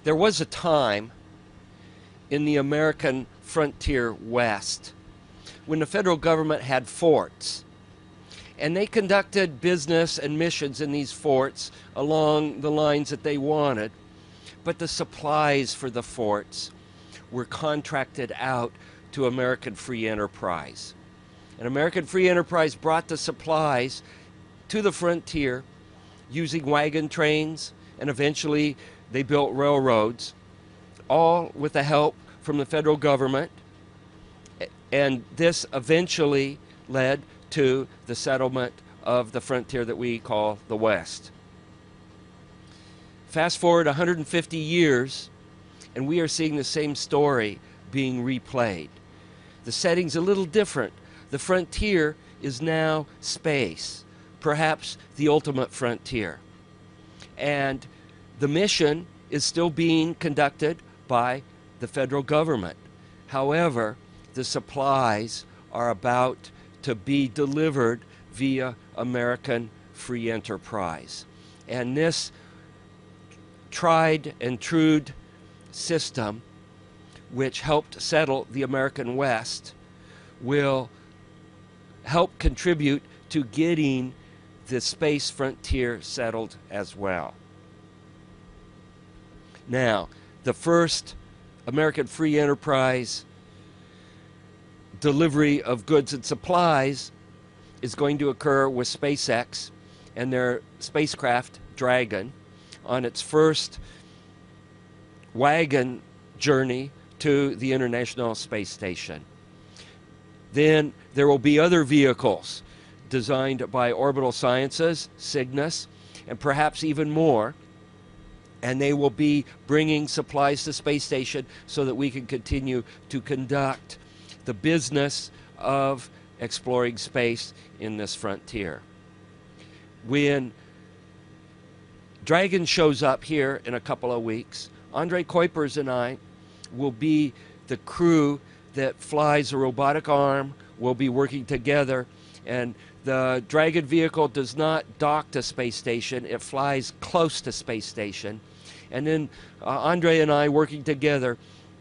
There was a time in the American frontier west when the federal government had forts, and they conducted business and missions in these forts along the lines that they wanted, but the supplies for the forts were contracted out to American free enterprise. And American free enterprise brought the supplies to the frontier using wagon trains, and eventually they built railroads, all with the help from the federal government. And this eventually led to the settlement of the frontier that we call the West. Fast forward 150 years, and we are seeing the same story being replayed. The setting's a little different. The frontier is now space, perhaps the ultimate frontier. And the mission is still being conducted by the federal government. However, the supplies are about to be delivered via American free enterprise. And this tried and true system, which helped settle the American West, will help contribute to getting the space frontier settled as well. Now, the first American free enterprise delivery of goods and supplies is going to occur with SpaceX and their spacecraft Dragon on its first wagon journey to the International Space Station. Then there will be other vehicles designed by Orbital Sciences, Cygnus, and perhaps even more. And they will be bringing supplies to space station so that we can continue to conduct the business of exploring space in this frontier. When Dragon shows up here in a couple of weeks, Andre Kuipers and I will be the crew that flies a robotic arm. We'll be working together, and the Dragon vehicle does not dock to space station. It flies close to space station. And then Andre and I, working together,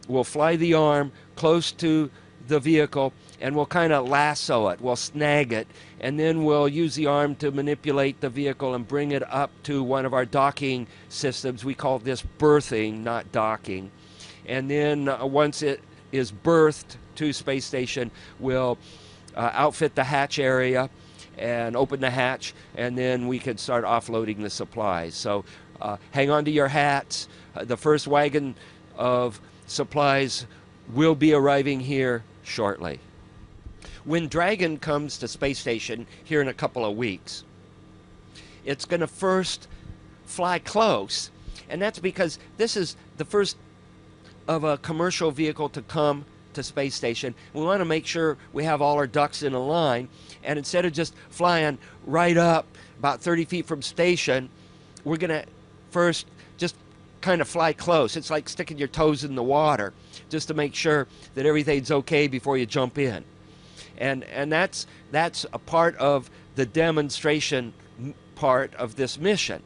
will fly the arm close to the vehicle, and we'll kind of lasso it. We'll snag it, and then we'll use the arm to manipulate the vehicle and bring it up to one of our docking systems. We call this berthing, not docking. And then once it is berthed to space station, we'll outfit the hatch area and open the hatch, and then we can start offloading the supplies. So hang on to your hats. The first wagon of supplies will be arriving here shortly. When Dragon comes to space station here in a couple of weeks, it's going to first fly close, and that's because this is the first of a commercial vehicle to come to space station. We want to make sure we have all our ducks in a line, and instead of just flying right up about 30 feet from station, we're going to first just kind of fly close. It's like sticking your toes in the water just to make sure that everything's okay before you jump in. And that's a part of the demonstration part of this mission.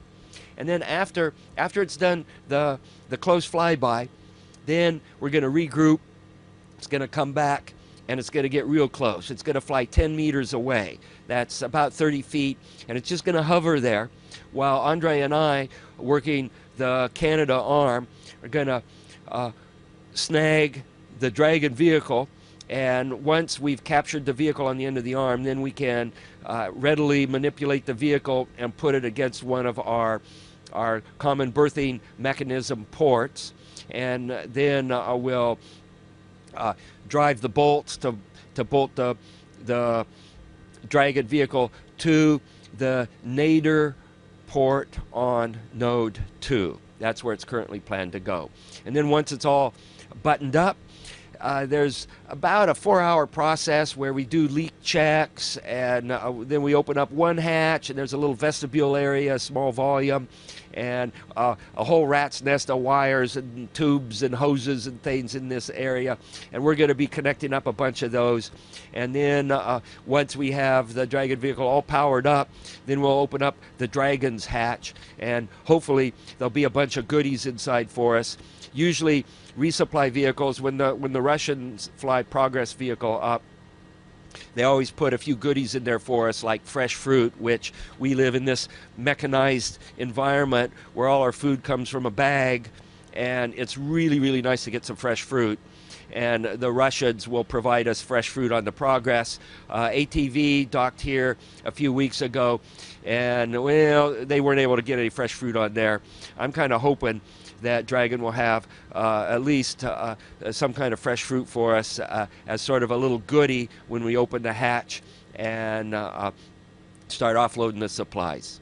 And then after it's done the close flyby, then we're going to regroup. It's going to come back, and it's going to get real close. It's going to fly 10 meters away. That's about 30 feet, and it's just going to hover there while Andre and I, working the Canada arm, are going to snag the Dragon vehicle. And once we've captured the vehicle on the end of the arm, then we can readily manipulate the vehicle and put it against one of our common berthing mechanism ports. And then we'll drive the bolts to bolt the Dragon vehicle to the nadir port on node 2. That's where it's currently planned to go. And then once it's all buttoned up, there's about a 4-hour process where we do leak checks, and then we open up one hatch, and there's a little vestibule area, a small volume, and a whole rat's nest of wires and tubes and hoses and things in this area, and we're going to be connecting up a bunch of those. And then once we have the Dragon vehicle all powered up, then we'll open up the Dragon's hatch, and hopefully there'll be a bunch of goodies inside for us. Usually resupply vehicles, when the Russians fly Progress vehicle up, they always put a few goodies in there for us, like fresh fruit, which we live in this mechanized environment where all our food comes from a bag, and it's really, really nice to get some fresh fruit. And the Russians will provide us fresh fruit on the Progress. ATV docked here a few weeks ago, and well, they weren't able to get any fresh fruit on there. I'm kind of hoping that Dragon will have at least some kind of fresh fruit for us as sort of a little goodie when we open the hatch and start offloading the supplies.